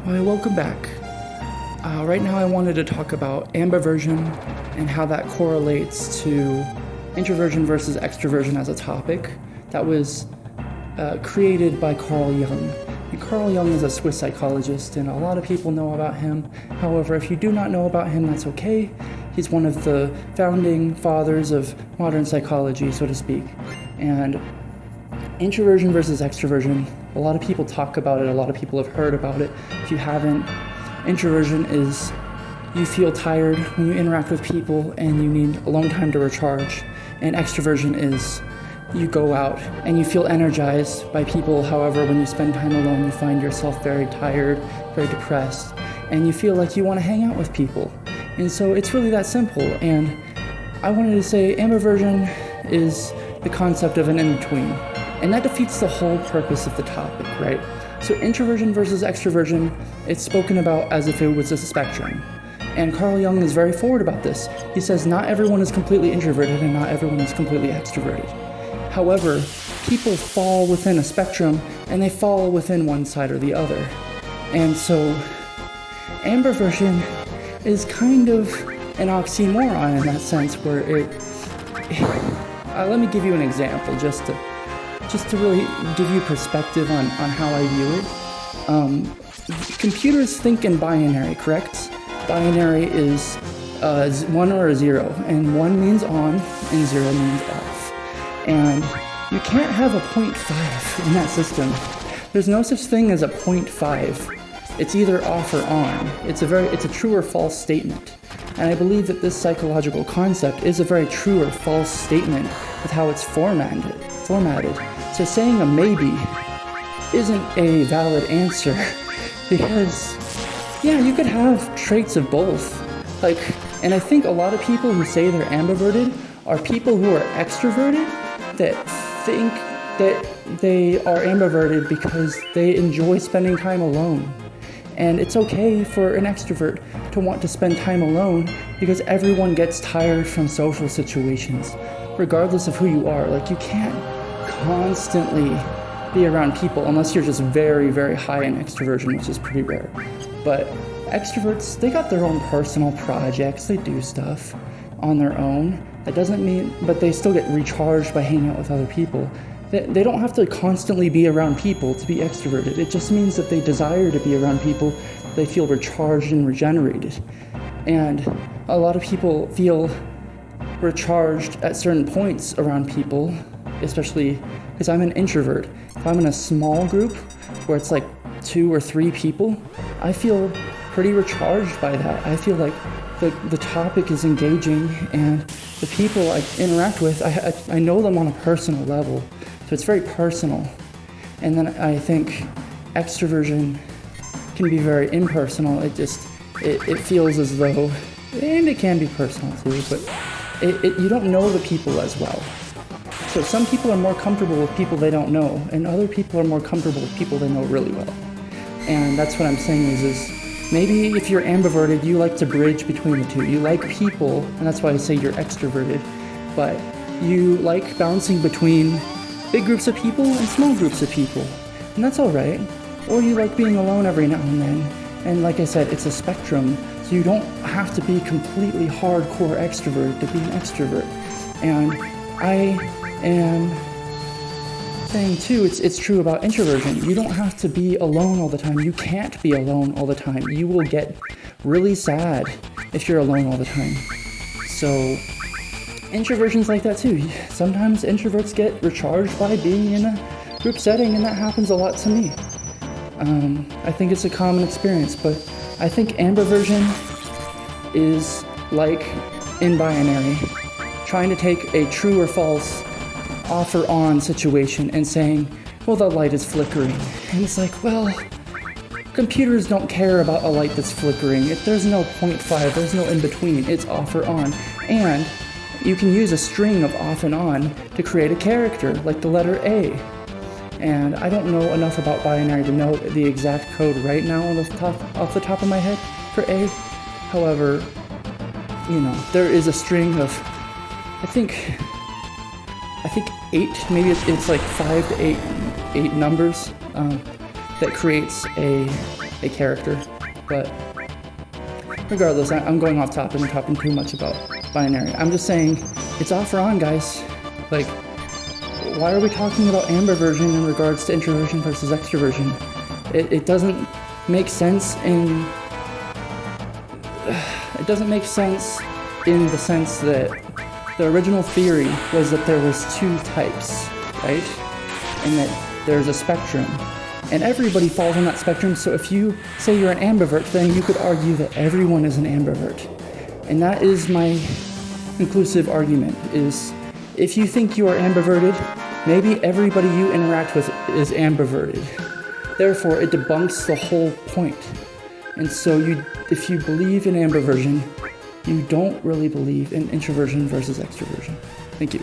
Hi, welcome back. Right now I wanted to talk about ambiversion and how that correlates to introversion versus extroversion as a topic that was created by Carl Jung. And Carl Jung is a Swiss psychologist, and a lot of people know about him. However, if you do not know about him, that's okay. He's one of the founding fathers of modern psychology, so to speak. And introversion versus extroversion, a lot of people talk about it, a lot of people have heard about it. If you haven't, introversion is you feel tired when you interact with people and you need alone time to recharge. And extroversion is you go out and you feel energized by people. However, when you spend time alone, you find yourself very tired, very depressed, and you feel like you want to hang out with people. And so it's really that simple. And I wanted to say ambiversion is the concept of an in-between. And that defeats the whole purpose of the topic, right? So introversion versus extroversion, it's spoken about as if it was a spectrum. And Carl Jung is very forward about this. He says not everyone is completely introverted and not everyone is completely extroverted. However, people fall within a spectrum and they fall within one side or the other. And so ambiversion is kind of an oxymoron in that sense where let me give you an example just to really give you perspective on how I view it. Computers think in binary, correct? Binary is 1 or a 0, and 1 means on and 0 means off. And you can't have a 0.5 in that system. There's no such thing as a 0.5. It's either off or on. It's a true or false statement. And I believe that this psychological concept is a very true or false statement with how it's formatted. So saying a maybe isn't a valid answer because, yeah, you could have traits of both. And I think a lot of people who say they're ambiverted are people who are extroverted that think that they are ambiverted because they enjoy spending time alone. And it's okay for an extrovert to want to spend time alone because everyone gets tired from social situations, regardless of who you are. You can't constantly be around people unless you're just very, very high in extroversion, which is pretty rare. But extroverts, they got their own personal projects. They do stuff on their own. That doesn't mean, but they still get recharged by hanging out with other people. They don't have to constantly be around people to be extroverted. It just means that they desire to be around people. They feel recharged and regenerated. And a lot of people feel recharged at certain points around people, especially because I'm an introvert. If I'm in a small group where it's 2 or 3 people, I feel pretty recharged by that. I feel like the topic is engaging and the people I interact with, I know them on a personal level. So it's very personal. And then I think extroversion can be very impersonal. It feels as though, and it can be personal too, but you don't know the people as well. So some people are more comfortable with people they don't know, and other people are more comfortable with people they know really well. And that's what I'm saying is maybe if you're ambiverted, you like to bridge between the two. You like people, and that's why I say you're extroverted, but you like bouncing between big groups of people and small groups of people, and that's all right. Or you like being alone every now and then, and like I said, it's a spectrum, so you don't have to be completely hardcore extrovert to be an extrovert. And I am saying too, it's true about introversion. You don't have to be alone all the time. You can't be alone all the time. You will get really sad if you're alone all the time. So introversion's like that too. Sometimes introverts get recharged by being in a group setting, and that happens a lot to me. I think it's a common experience, but I think ambiversion is like in binary, trying to take a true or false, off or on situation and saying, well, the light is flickering. And it's well, computers don't care about a light that's flickering. There's no 0.5, there's no in between. It's off or on. And you can use a string of off and on to create a character, like the letter A. And I don't know enough about binary to know the exact code right now off the top of my head for A. However, there is a string of, I think 8, maybe it's 5 to 8 numbers that creates a a character. But regardless, I'm going off topic and talking too much about binary. I'm just saying, it's off or on, guys. Like, why are we talking about ambiversion in regards to introversion versus extroversion? It doesn't make sense in... It doesn't make sense in the sense that the original theory was that there was two types, right? And that there's a spectrum. And everybody falls on that spectrum, so if you say you're an ambivert, then you could argue that everyone is an ambivert. And that is my conclusive argument, is if you think you are ambiverted, maybe everybody you interact with is ambiverted. Therefore, it debunks the whole point. And so if you believe in ambiversion, you don't really believe in introversion versus extroversion. Thank you.